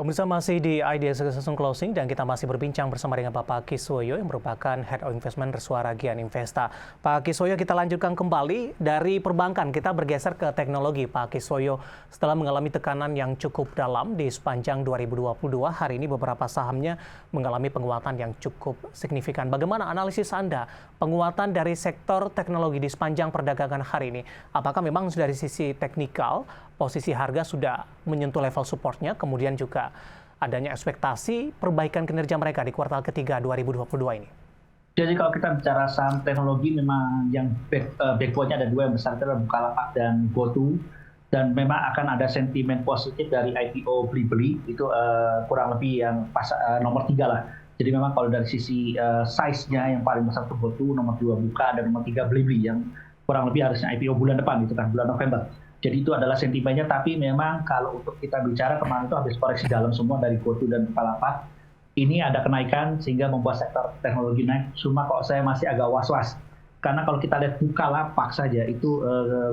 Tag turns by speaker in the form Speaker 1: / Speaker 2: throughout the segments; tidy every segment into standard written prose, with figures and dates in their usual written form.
Speaker 1: Pemirsa masih di Idea Succession Closing dan kita masih berbincang bersama dengan Bapak Kiswoyo yang merupakan Head of Investment Reswara Gian Investa. Pak Kiswoyo, kita lanjutkan kembali dari perbankan, kita bergeser ke teknologi. Pak Kiswoyo, setelah mengalami tekanan yang cukup dalam di sepanjang 2022, hari ini beberapa sahamnya mengalami penguatan yang cukup signifikan. Bagaimana analisis Anda penguatan dari sektor teknologi di sepanjang perdagangan hari ini? Apakah memang dari sisi teknikal posisi harga sudah menyentuh level supportnya, kemudian juga adanya ekspektasi perbaikan kinerja mereka di kuartal ketiga 2022 ini?
Speaker 2: Jadi kalau kita bicara saham teknologi, memang yang backbone-nya ada dua yang besar, itu adalah Bukalapak dan GoTo. Dan memang akan ada sentimen positif dari IPO beli-beli, itu kurang lebih yang nomor 3 lah. Jadi memang kalau dari sisi size-nya yang paling besar itu GoTo, nomor 2 Buka, dan nomor 3 beli-beli yang kurang lebih harusnya IPO bulan depan, gitu kan, bulan November. Jadi itu adalah sentimennya, tapi memang kalau untuk kita bicara kemarin itu habis koreksi dalam semua dari GoTo dan Bukalapak. Ini ada kenaikan sehingga membuat sektor teknologi naik. Cuma kok saya masih agak was-was. Karena kalau kita lihat Bukalapak saja, itu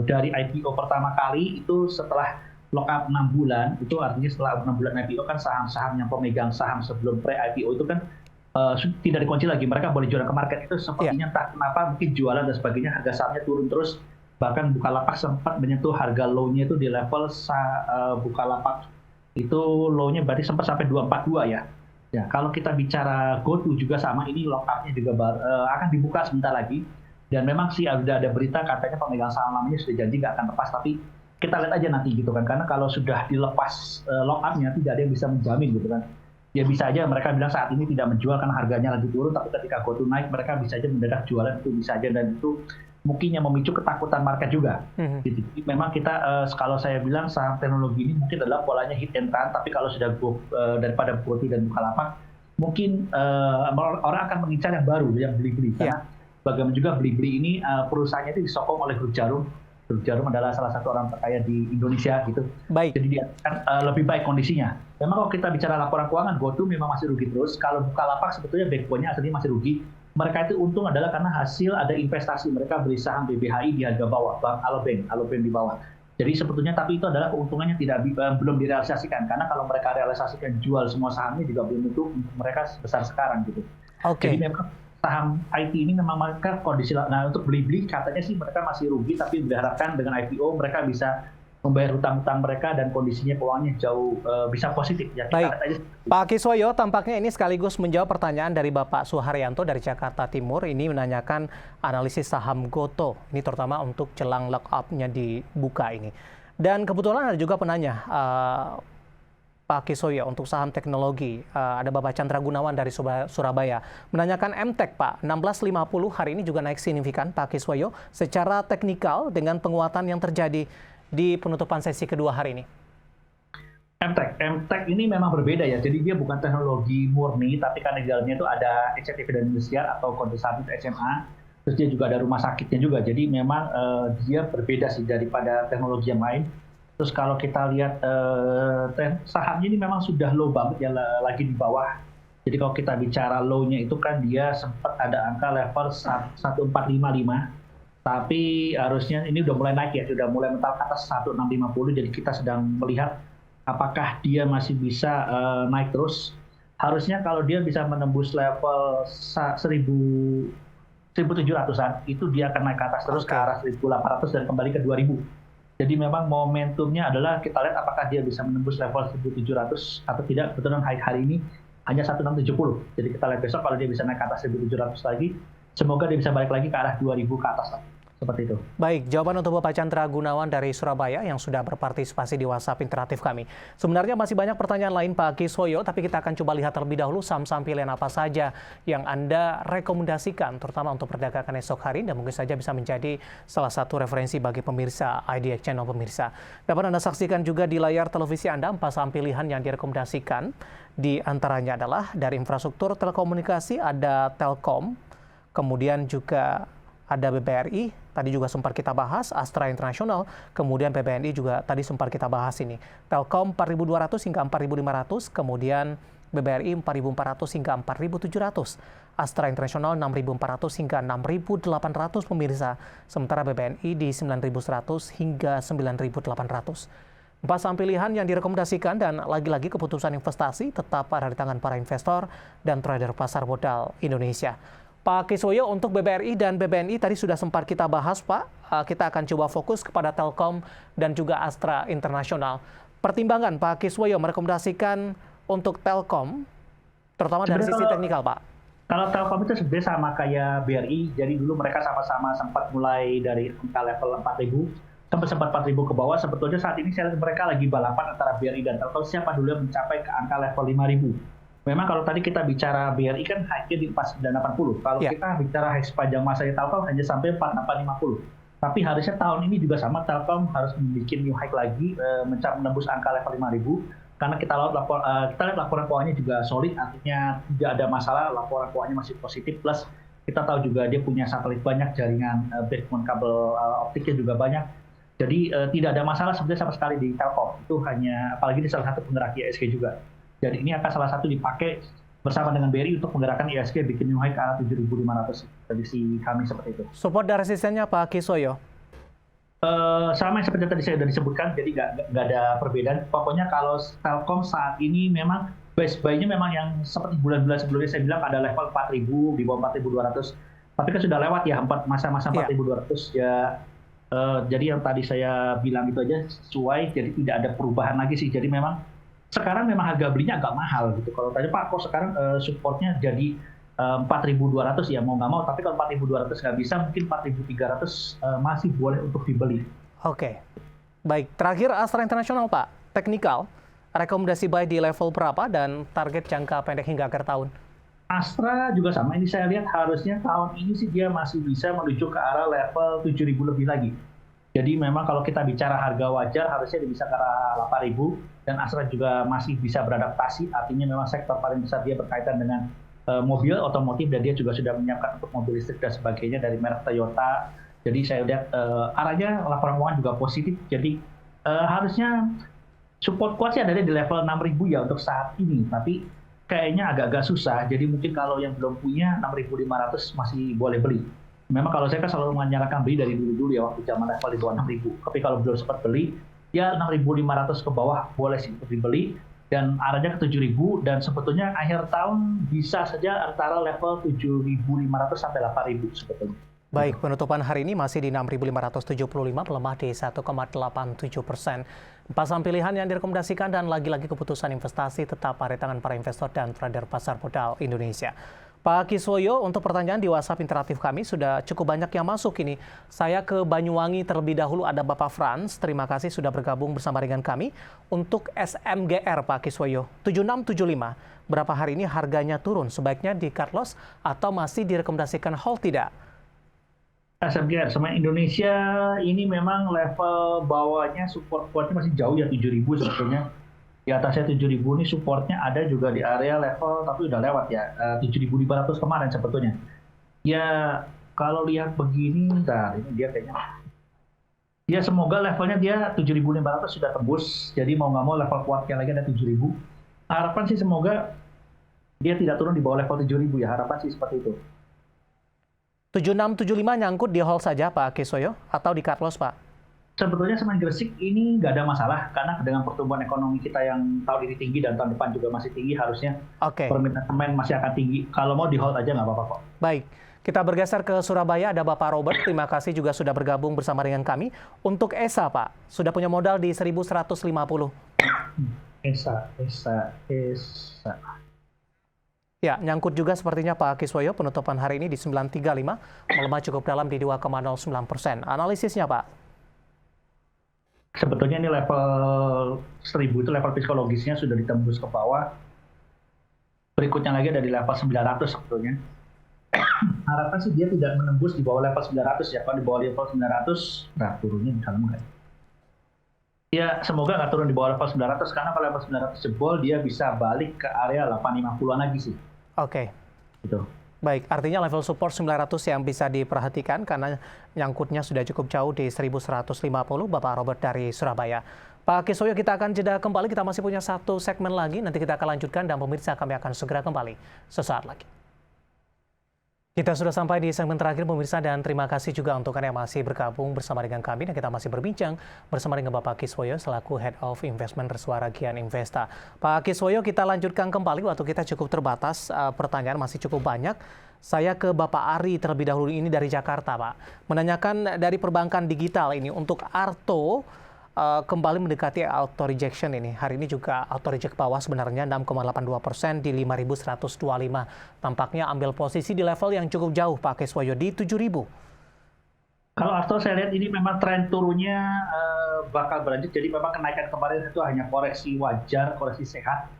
Speaker 2: dari IPO pertama kali, itu setelah lockup 6 bulan, itu artinya setelah 6 bulan IPO kan saham-saham yang pemegang saham sebelum pre-IPO itu kan tidak dikunci lagi. Mereka boleh jualan ke market. Itu sepertinya entah kenapa mungkin jualan dan sebagainya, harga sahamnya turun terus. Bahkan Bukalapak sempat menyentuh harga low-nya itu di level Bukalapak itu low-nya berarti sempat sampai 242 ya. Ya, kalau kita bicara GoTo juga sama, ini lock-up-nya juga akan dibuka sebentar lagi. Dan memang sih sudah ada berita katanya pemegang saham lamanya sudah janji nggak akan lepas, tapi kita lihat aja nanti gitu kan. Karena kalau sudah dilepas lock-up-nya tidak ada yang bisa menjamin gitu kan. Ya bisa aja mereka bilang saat ini tidak menjual karena harganya lagi turun, tapi ketika GoTo naik mereka bisa aja mendadak jualan, itu bisa aja, dan itu mungkin yang memicu ketakutan market juga. Gitu. Memang kita kalau saya bilang saham teknologi ini mungkin adalah polanya hit and run, tapi kalau sudah daripada GoTo dan Bukalapak, mungkin orang akan mengincar yang baru, yang beli-beli. Karena bagaimana juga beli-beli ini perusahaannya itu disokong oleh Grup Jarum. Grup Jarum adalah salah satu orang terkaya di Indonesia gitu.
Speaker 1: Baik.
Speaker 2: Jadi dia kan lebih baik kondisinya. Memang kalau kita bicara laporan keuangan, GoTo memang masih rugi terus. Kalau Bukalapak sebetulnya backbone-nya aslinya masih rugi. Mereka itu untung adalah karena hasil ada investasi, mereka beli saham BBHI di harga bawah, Bank Alobank di bawah. Jadi sebetulnya, tapi itu adalah keuntungannya belum direalisasikan, karena kalau mereka realisasikan jual semua sahamnya juga belum tentu mereka sebesar sekarang gitu. Jadi memang saham IT ini memang mereka kondisi, nah untuk beli-beli katanya sih mereka masih rugi, tapi diharapkan dengan IPO mereka bisa membayar hutang-hutang mereka dan kondisinya keuangannya jauh bisa positif. Ya,
Speaker 1: baik, Pak Kiswoyo, tampaknya ini sekaligus menjawab pertanyaan dari Bapak Suharyanto dari Jakarta Timur. Ini menanyakan analisis saham GoTo, ini terutama untuk jelang lock-up-nya dibuka ini. Dan kebetulan ada juga penanya, Pak Kiswoyo, untuk saham teknologi, ada Bapak Chandra Gunawan dari Surabaya, menanyakan MTEK, Pak, 1650 hari ini juga naik signifikan, Pak Kiswoyo, secara teknikal dengan penguatan yang terjadi di penutupan sesi kedua hari ini.
Speaker 2: MTEK ini memang berbeda ya, jadi dia bukan teknologi murni, tapi karena di dalamnya itu ada eksekutif dan industrial atau konsultatif SMA, terus dia juga ada rumah sakitnya juga, jadi memang dia berbeda sih daripada teknologi yang lain. Terus kalau kita lihat sahamnya ini memang sudah low banget ya, lagi di bawah. Jadi kalau kita bicara low-nya itu kan dia sempat ada angka level 1455. Tapi harusnya ini udah mulai naik ya, sudah mulai mental ke atas 1650, jadi kita sedang melihat apakah dia masih bisa naik terus. Harusnya kalau dia bisa menembus level 1700-an, itu dia akan naik ke atas terus ke arah 1800 dan kembali ke 2000. Jadi memang momentumnya adalah kita lihat apakah dia bisa menembus level 1700 atau tidak. Kebetulan hari ini hanya 1670. Jadi kita lihat besok kalau dia bisa naik ke atas 1700 lagi, semoga dia bisa balik lagi ke arah 2000 ke atas lagi. Seperti itu.
Speaker 1: Baik, jawaban untuk Bapak Chandra Gunawan dari Surabaya yang sudah berpartisipasi di WhatsApp interaktif kami. Sebenarnya masih banyak pertanyaan lain Pak Kiswoyo, tapi kita akan coba lihat terlebih dahulu saham-saham pilihan apa saja yang Anda rekomendasikan, terutama untuk perdagangan esok hari, dan mungkin saja bisa menjadi salah satu referensi bagi pemirsa Idea Channel pemirsa. Dapat Anda saksikan juga di layar televisi Anda 4 saham pilihan yang direkomendasikan. Di antaranya adalah dari infrastruktur telekomunikasi ada Telkom, kemudian juga ada BBRI, tadi juga sempat kita bahas, Astra International, kemudian PBNI juga tadi sempat kita bahas ini. Telkom 4.200 hingga 4.500, kemudian BBRI 4.400 hingga 4.700. Astra International 6.400 hingga 6.800 pemirsa, sementara BBNI di 9.100 hingga 9.800. Empat saham pilihan yang direkomendasikan dan lagi-lagi keputusan investasi tetap ada di tangan para investor dan trader pasar modal Indonesia. Pak Kiswoyo, untuk BBRI dan BBNI tadi sudah sempat kita bahas, Pak. Kita akan coba fokus kepada Telkom dan juga Astra International. Pertimbangan Pak Kiswoyo merekomendasikan untuk Telkom, terutama dari sisi teknikal, Pak.
Speaker 2: Kalau Telkom itu sebenarnya sama kayak BRI, jadi dulu mereka sama-sama sempat mulai dari angka level 4.000, sempat 4.000 ke bawah. Sebetulnya saat ini saya lihat mereka lagi balapan antara BRI dan Telkom, siapa dulu yang mencapai ke angka level 5.000. Memang kalau tadi kita bicara BRI kan high-nya di 4.980. Kalau kita bicara high sepanjang masanya Telkom hanya sampai 4.850. Tapi harusnya tahun ini juga sama, Telkom harus membuat new high lagi, menembus angka level 5.000. Karena kita lihat laporan keuangannya juga solid, artinya tidak ada masalah, laporan keuangannya masih positif. Plus kita tahu juga dia punya satelit banyak, jaringan backbone kabel optiknya juga banyak. Jadi tidak ada masalah sebenarnya sama sekali di Telkom. Itu hanya, apalagi di salah satu penggerak IHSG juga. Jadi ini akan salah satu dipakai bersama dengan BRI untuk menggerakkan IHSG bikin new high ke arah 7.500. Prediksi kami seperti itu.
Speaker 1: Support dan resistennya Pak Kiswoyo?
Speaker 2: Sama seperti tadi saya sudah disebutkan, jadi nggak ada perbedaan. Pokoknya kalau Telkom saat ini memang base buy-nya memang yang seperti bulan-bulan sebelumnya saya bilang ada level 4.000, di bawah 4.200. Tapi kan sudah lewat ya masa-masa 4.200 ya. Jadi yang tadi saya bilang itu aja sesuai, jadi tidak ada perubahan lagi sih. Jadi memang sekarang memang harga belinya agak mahal gitu. Kalau tadi Pak, kok sekarang supportnya jadi 4.200 ya mau nggak mau, tapi kalau 4.200 nggak bisa, mungkin 4.300 masih boleh untuk dibeli.
Speaker 1: Oke, baik. Terakhir Astra International, Pak, teknikal, rekomendasi buy di level berapa dan target jangka pendek hingga akhir tahun?
Speaker 2: Astra juga sama, ini saya lihat harusnya tahun ini sih dia masih bisa menuju ke arah level 7.000 lebih lagi. Jadi memang kalau kita bicara harga wajar harusnya dia bisa ke arah 8.000, dan Astra juga masih bisa beradaptasi, artinya memang sektor paling besar dia berkaitan dengan mobil otomotif, dan dia juga sudah menyiapkan untuk mobil listrik dan sebagainya dari merek Toyota. Jadi saya lihat arahnya laporan keuangan juga positif. Jadi harusnya support kuat sih ada di level 6.000 ya untuk saat ini. Tapi kayaknya agak-agak susah. Jadi mungkin kalau yang belum punya 6.500 masih boleh beli. Memang kalau saya kan selalu menyarankan beli dari dulu-dulu ya waktu zaman level di bawah 6.000. Tapi kalau belum sempat beli, ya 6.500 ke bawah boleh sih untuk dibeli. Dan arahnya ke 7.000, dan sebetulnya akhir tahun bisa saja antara level 7.500 sampai 8.000 sebetulnya.
Speaker 1: Baik, penutupan hari ini masih di 6.575, melemah di 1,87%. Empat saham pilihan yang direkomendasikan dan lagi-lagi keputusan investasi tetap ada di tangan para investor dan trader pasar modal Indonesia. Pak Kiswoyo, untuk pertanyaan di WhatsApp interaktif kami sudah cukup banyak yang masuk ini. Saya ke Banyuwangi terlebih dahulu, ada Bapak Frans. Terima kasih sudah bergabung bersama dengan kami. Untuk SMGR Pak Kiswoyo, 7675. Berapa hari ini harganya turun? Sebaiknya di cut loss atau masih direkomendasikan hold tidak?
Speaker 2: SMGR sama Indonesia ini memang level bawahnya support kuatnya masih jauh ya, 7.000 sebetulnya. Di atasnya 7.000 ini supportnya ada juga di area level, tapi udah lewat ya, 7.500 kemarin sebetulnya. Ya kalau lihat begini, bentar, ini dia kayaknya. Ya semoga levelnya dia 7.500 sudah tembus, jadi mau nggak mau level kuatnya lagi ada 7.000. Harapan sih semoga dia tidak turun di bawah level 7.000 ya, harapan sih seperti itu.
Speaker 1: 7675 nyangkut di hold saja Pak Kiswoyo atau di cut loss Pak?
Speaker 2: Sebetulnya semen Gresik ini nggak ada masalah, karena dengan pertumbuhan ekonomi kita yang tahun ini tinggi dan tahun depan juga masih tinggi, harusnya permintaan semen masih akan tinggi. Kalau mau di hold aja nggak apa-apa kok.
Speaker 1: Baik, kita bergeser ke Surabaya, ada Bapak Robert. Terima kasih juga sudah bergabung bersama dengan kami. Untuk ESA Pak, sudah punya modal di 1.150.
Speaker 2: ESA.
Speaker 1: Ya, nyangkut juga sepertinya Pak Kiswoyo, penutupan hari ini di 935, melemah cukup dalam di 2,09%. Analisisnya Pak?
Speaker 2: Sebetulnya ini level 1.000 itu level psikologisnya sudah ditembus ke bawah. Berikutnya lagi ada di level 900 sebetulnya. Harapan sih dia tidak menembus di bawah level 900 ya. Kalau di bawah level 900, nah turunnya di dalam nggak? Ya semoga nggak turun di bawah level 900, karena kalau level 900 jebol dia bisa balik ke area 850-an lagi sih.
Speaker 1: Oke.
Speaker 2: Gitu.
Speaker 1: Baik, artinya level support 900 yang bisa diperhatikan karena nyangkutnya sudah cukup jauh di 1.150, Bapak Robert dari Surabaya. Pak Kiswoyo, kita akan jeda kembali, kita masih punya satu segmen lagi, nanti kita akan lanjutkan dan pemirsa kami akan segera kembali sesaat lagi. Kita sudah sampai di segmen terakhir pemirsa dan terima kasih juga untuk Anda yang masih bergabung bersama dengan kami dan kita masih berbincang bersama dengan Bapak Kiswoyo selaku Head of Investment Reswara Kian Investa. Pak Kiswoyo, kita lanjutkan kembali waktu kita cukup terbatas, pertanyaan masih cukup banyak. Saya ke Bapak Ari terlebih dahulu ini dari Jakarta, Pak. Menanyakan dari perbankan digital ini untuk Arto kembali mendekati auto rejection ini. Hari ini juga auto reject bawah sebenarnya 6,82% di 5.125. Tampaknya ambil posisi di level yang cukup jauh Pak Kiswoyo di 7.000.
Speaker 2: Kalau Arto saya lihat ini memang tren turunnya bakal berlanjut. Jadi memang kenaikan kemarin itu hanya koreksi wajar, koreksi sehat,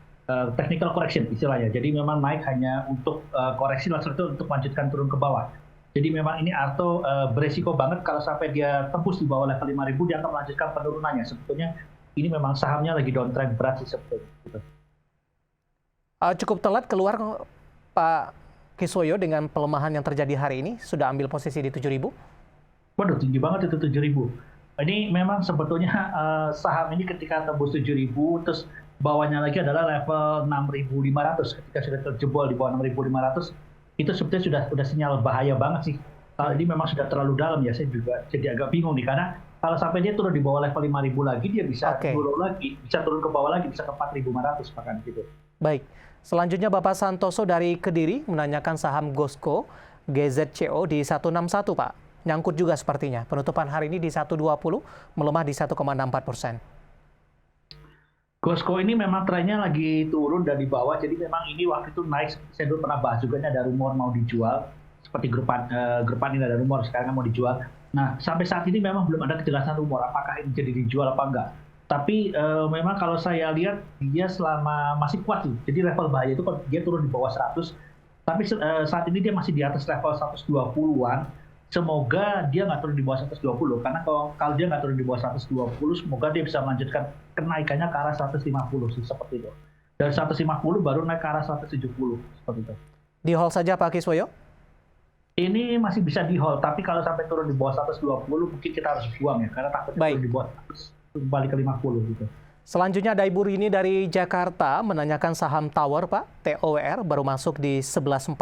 Speaker 2: technical correction istilahnya. Jadi memang naik hanya untuk koreksi langsung itu untuk melanjutkan turun ke bawah. Jadi memang ini Arto beresiko banget kalau sampai dia tembus di bawah level 5.000 dia akan melanjutkan penurunannya. Sebetulnya ini memang sahamnya lagi downtrend berat sih sebetulnya. Gitu.
Speaker 1: Cukup telat keluar Pak Kiswoyo dengan pelemahan yang terjadi hari ini, sudah ambil posisi di 7.000?
Speaker 2: Waduh, tinggi banget itu 7.000. Ini memang sebetulnya saham ini ketika tembus 7.000, terus bawahnya lagi adalah level 6.500. Ketika sudah terjebol di bawah 6.500, itu sebetulnya sudah sinyal bahaya banget sih. Kalau ini memang sudah terlalu dalam ya, saya juga jadi agak bingung nih. Karena kalau sampai dia turun di bawah level 5.000 lagi, dia bisa turun lagi, bisa turun ke bawah lagi, bisa ke 4.500 bahkan gitu.
Speaker 1: Baik. Selanjutnya Bapak Santoso dari Kediri menanyakan saham Gosco GZCO di 161, Pak. Nyangkut juga sepertinya. Penutupan hari ini di 120, melemah di 1,64%.
Speaker 2: Gosco ini memang trennya lagi turun dari bawah, jadi memang ini waktu itu naik, saya dulu pernah bahas juga, ini ada rumor mau dijual, seperti grupan ini ada rumor sekarang mau dijual. Nah, sampai saat ini memang belum ada kejelasan rumor, apakah ini jadi dijual apa enggak. Tapi memang kalau saya lihat, dia selama masih kuat sih, jadi level bahaya itu kalau dia turun di bawah 100, tapi saat ini dia masih di atas level 120-an, semoga dia nggak turun di bawah 120, karena kalau dia nggak turun di bawah 120, semoga dia bisa melanjutkan kenaikannya ke arah 150 sih, seperti itu. Dari 150 baru naik ke arah 170, seperti itu.
Speaker 1: Di hold saja Pak Kiswoyo?
Speaker 2: Ini masih bisa di hold, tapi kalau sampai turun di bawah 120, mungkin kita harus buang ya, karena takutnya turun di bawah 100, kembali ke 50 gitu.
Speaker 1: Selanjutnya ada Ibu Rini dari Jakarta menanyakan saham Tower, Pak, TOWR, baru masuk di 11.45,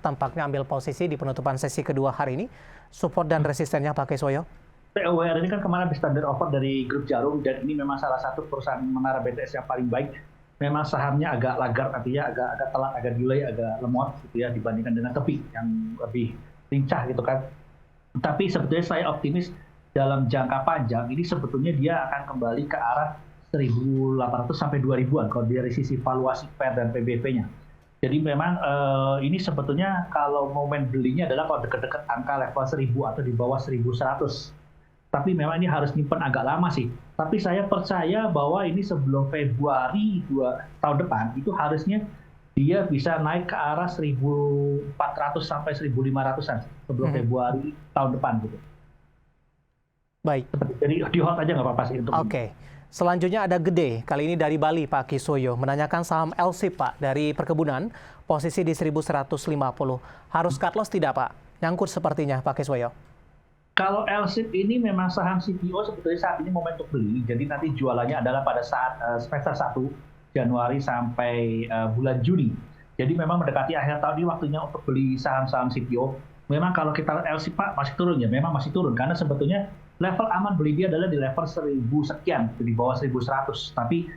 Speaker 1: tampaknya ambil posisi di penutupan sesi kedua hari ini. Support dan resistennya Pak Kiswoyo?
Speaker 2: TOWR ini kan kemarin habis tender offer dari grup Jarum, dan ini memang salah satu perusahaan menara BTS yang paling baik. Memang sahamnya agak lagar, artinya agak telat, agak delay, agak lemot gitu ya dibandingkan dengan Tepi yang lebih lincah gitu kan. Tapi sebetulnya saya optimis dalam jangka panjang ini sebetulnya dia akan kembali ke arah 1.800 sampai 2.000-an kalau dari sisi valuasi PER dan PBV-nya. Jadi memang ini sebetulnya kalau momen belinya adalah kalau dekat-dekat angka level 1.000 atau di bawah 1.100. Tapi memang ini harus nyimpen agak lama sih. Tapi saya percaya bahwa ini sebelum Februari tahun depan itu harusnya dia bisa naik ke arah 1.400 sampai 1.500-an sebelum Februari tahun depan gitu.
Speaker 1: Baik.
Speaker 2: Jadi di hold aja nggak apa-apa sih untuk.
Speaker 1: Oke. Selanjutnya ada Gede, kali ini dari Bali Pak Kiswoyo, menanyakan saham LSIP Pak dari perkebunan, posisi di 1.150. Harus cut loss tidak Pak? Nyangkut sepertinya Pak Kiswoyo.
Speaker 2: Kalau LSIP ini memang saham CPO sebetulnya saat ini momen untuk beli, jadi nanti jualannya adalah pada saat semester 1 Januari sampai bulan Juni. Jadi memang mendekati akhir tahun ini waktunya untuk beli saham-saham CPO. Memang kalau kita lihat LSIP Pak masih turun ya, memang masih turun karena sebetulnya level aman beli dia adalah di level 1.000 sekian, di bawah 1.100. Tapi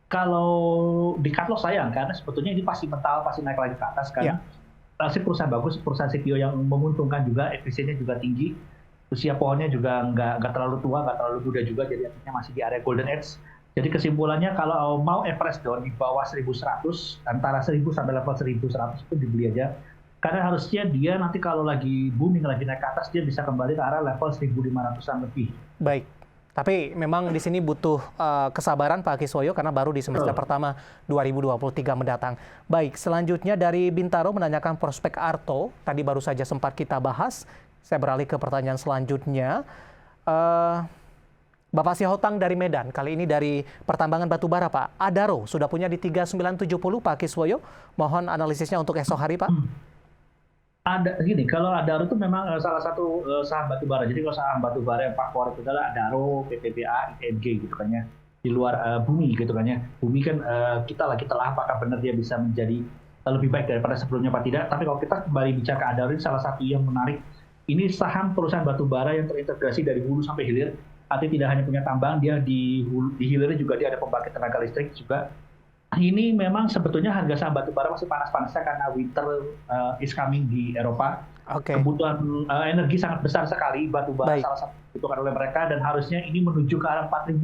Speaker 2: kalau di cut loss sayang, karena sebetulnya ini pasti mental, pasti naik lagi ke atas. Karena LSIP perusahaan bagus, perusahaan CPO yang menguntungkan juga, efisiennya juga tinggi. Usia pohonnya juga nggak terlalu tua, nggak terlalu muda juga, jadi artinya masih di area golden age. Jadi kesimpulannya kalau mau average down di bawah 1.100, antara 1.000 sampai level 1.100 itu dibeli aja. Karena harusnya dia nanti kalau lagi booming, lagi naik ke atas, dia bisa kembali ke arah level 1.500-an lebih.
Speaker 1: Baik. Tapi memang di sini butuh kesabaran Pak Kiswoyo karena baru di semester pertama 2023 mendatang. Baik, selanjutnya dari Bintaro menanyakan prospek Arto. Tadi baru saja sempat kita bahas. Saya beralih ke pertanyaan selanjutnya. Bapak Sihotang dari Medan, kali ini dari pertambangan batubara Pak. Adaro sudah punya di 3970 Pak Kiswoyo. Mohon analisisnya untuk esok hari Pak.
Speaker 2: Ada gini, kalau Adaro itu memang salah satu saham batubara. Jadi kalau saham batubara yang favorit itu adalah Adaro, PTBA, ITMG gitu kan ya. Di luar Bumi gitu kan ya. Bumi kan kita lagi telah apakah benar dia bisa menjadi lebih baik daripada sebelumnya apa tidak. Tapi kalau kita kembali bicara ke Adaro, salah satu yang menarik, ini saham perusahaan batubara yang terintegrasi dari hulu sampai hilir. Artinya tidak hanya punya tambang, dia di hilirnya juga dia ada pembangkit tenaga listrik juga. Ini memang sebetulnya harga saham batubara masih panas-panasnya karena winter is coming di Eropa. Kebutuhan energi sangat besar sekali, batubara salah satu dibutuhkan oleh mereka, dan harusnya ini menuju ke arah 4.000.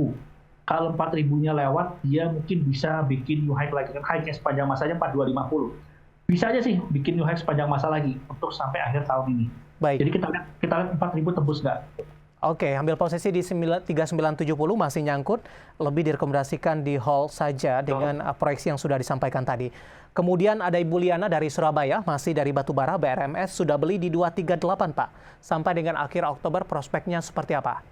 Speaker 2: Kalau 4.000-nya lewat, dia mungkin bisa bikin new high lagi. High-nya sepanjang masanya 4.250. Bisa aja sih bikin new high sepanjang masa lagi untuk sampai akhir tahun ini. Jadi kita lihat 4.000 tembus nggak?
Speaker 1: Oke, ambil posisi di 3970 masih nyangkut, lebih direkomendasikan di hold saja dengan proyeksi yang sudah disampaikan tadi. Kemudian ada Ibu Liana dari Surabaya, masih dari batubara, BRMS sudah beli di 238 Pak. Sampai dengan akhir Oktober prospeknya seperti apa?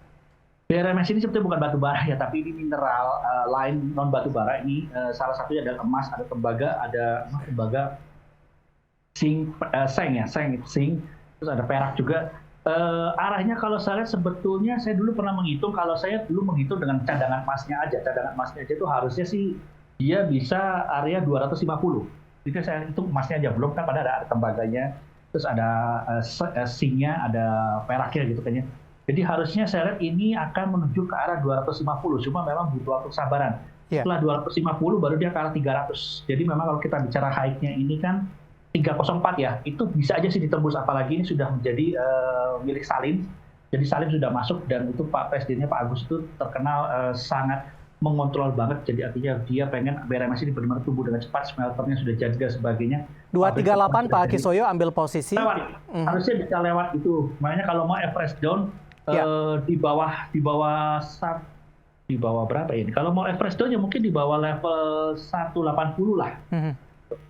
Speaker 2: BRMS ini sebetulnya bukan batubara ya, tapi ini mineral lain non batubara. Ini salah satunya adalah emas, ada tembaga, zinc, terus ada perak juga. Arahnya kalau saya lihat sebetulnya saya dulu pernah menghitung, kalau saya dulu menghitung dengan cadangan emasnya aja itu harusnya sih dia bisa area 250. Jadi saya hitung emasnya aja, belum kan pada ada tembaganya, terus ada zincnya, ada peraknya gitu kan ya. Jadi harusnya saya lihat ini akan menuju ke arah 250, cuma memang butuh waktu kesabaran. Setelah 250 baru dia ke arah 300. Jadi memang kalau kita bicara high-nya ini kan 304 ya, itu bisa aja sih ditembus, apalagi ini sudah menjadi milik Salim. Jadi Salim sudah masuk, dan itu Pak Presidennya Pak Agus itu terkenal sangat mengontrol banget. Jadi artinya dia pengen BRMS ini benar-benar tumbuh dengan cepat, smelternya sudah jadi dan sebagainya.
Speaker 1: 238 Pak Kiswoyo ambil posisi.
Speaker 2: Harusnya bisa lewat itu. Makanya kalau mau average down di bawah berapa ini? Kalau mau average down ya mungkin di bawah level 180 lah.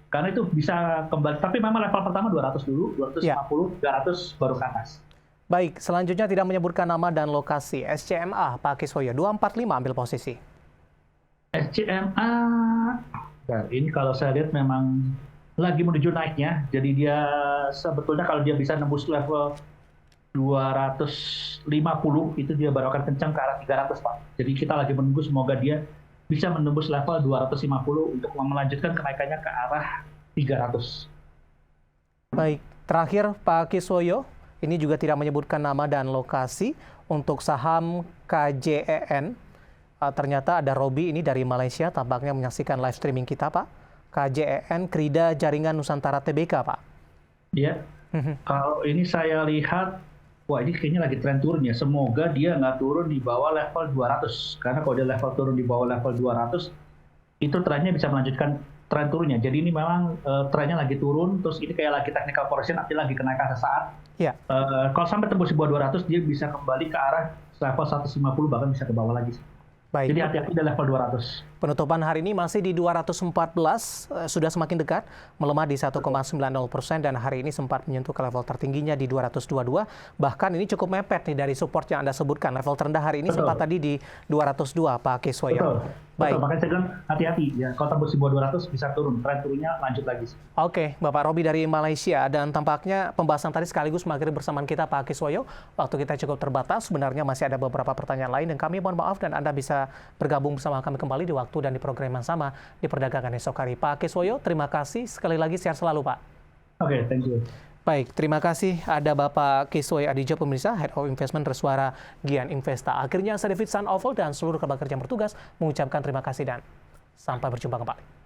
Speaker 2: Karena itu bisa kembali, tapi memang level pertama 200 dulu, 250, 300 baru ke atas.
Speaker 1: Baik, selanjutnya tidak menyebutkan nama dan lokasi. SCMA, Pak Kiswoyo, 245 ambil posisi.
Speaker 2: SCMA, ini kalau saya lihat memang lagi menuju naiknya, jadi dia sebetulnya kalau dia bisa nembus level 250, itu dia baru akan kencang ke arah 300, Pak. Jadi kita lagi menunggu, semoga dia bisa menembus level 250 untuk melanjutkan kenaikannya ke arah 300.
Speaker 1: Baik, terakhir Pak Kiswoyo, ini juga tidak menyebutkan nama dan lokasi untuk saham KJEN. Ternyata ada Robi ini dari Malaysia, tampaknya menyaksikan live streaming kita, Pak. KJEN, Krida Jaringan Nusantara Tbk, Pak.
Speaker 2: Iya, kalau ini saya lihat, wah ini kayaknya lagi tren turun ya. Semoga dia nggak turun di bawah level 200. Karena kalau dia level turun di bawah level 200, itu trennya bisa melanjutkan tren turunnya. Jadi ini memang trennya lagi turun, terus ini kayak lagi technical correction, artinya lagi kenaikan sesaat. Kalau sampai tembus di bawah 200, dia bisa kembali ke arah level 150, bahkan bisa ke bawah lagi.
Speaker 1: Baik.
Speaker 2: Jadi hati-hati di level 200.
Speaker 1: Penutupan hari ini masih di 214, sudah semakin dekat, melemah di 1,90%, dan hari ini sempat menyentuh ke level tertingginya di 222. Bahkan ini cukup mepet nih dari support yang Anda sebutkan. Level terendah hari ini sempat tadi di 202, Pak Kiswoyo.
Speaker 2: Baik. Makanya saya bilang hati-hati ya, kalau tembus di bawah 200 bisa turun, tren turunnya lanjut lagi.
Speaker 1: Oke, Bapak Robi dari Malaysia, dan tampaknya pembahasan tadi sekaligus mengakhiri bersamaan kita, Pak Kiswoyo. Waktu kita cukup terbatas, sebenarnya masih ada beberapa pertanyaan lain, dan kami mohon maaf, dan Anda bisa bergabung bersama kami kembali di waktu dan di program yang sama di Perdagangan Esok Hari. Pak Kiswoyo, terima kasih sekali lagi, sehat selalu, Pak.
Speaker 2: Oke, thank you.
Speaker 1: Baik, terima kasih. Ada Bapak Kiswoyo Aditjo, pemirsa, Head of Investment Reswara Gian Investa. Akhirnya saya David Sanoval dan seluruh kerabat kerja yang bertugas mengucapkan terima kasih dan sampai berjumpa kembali.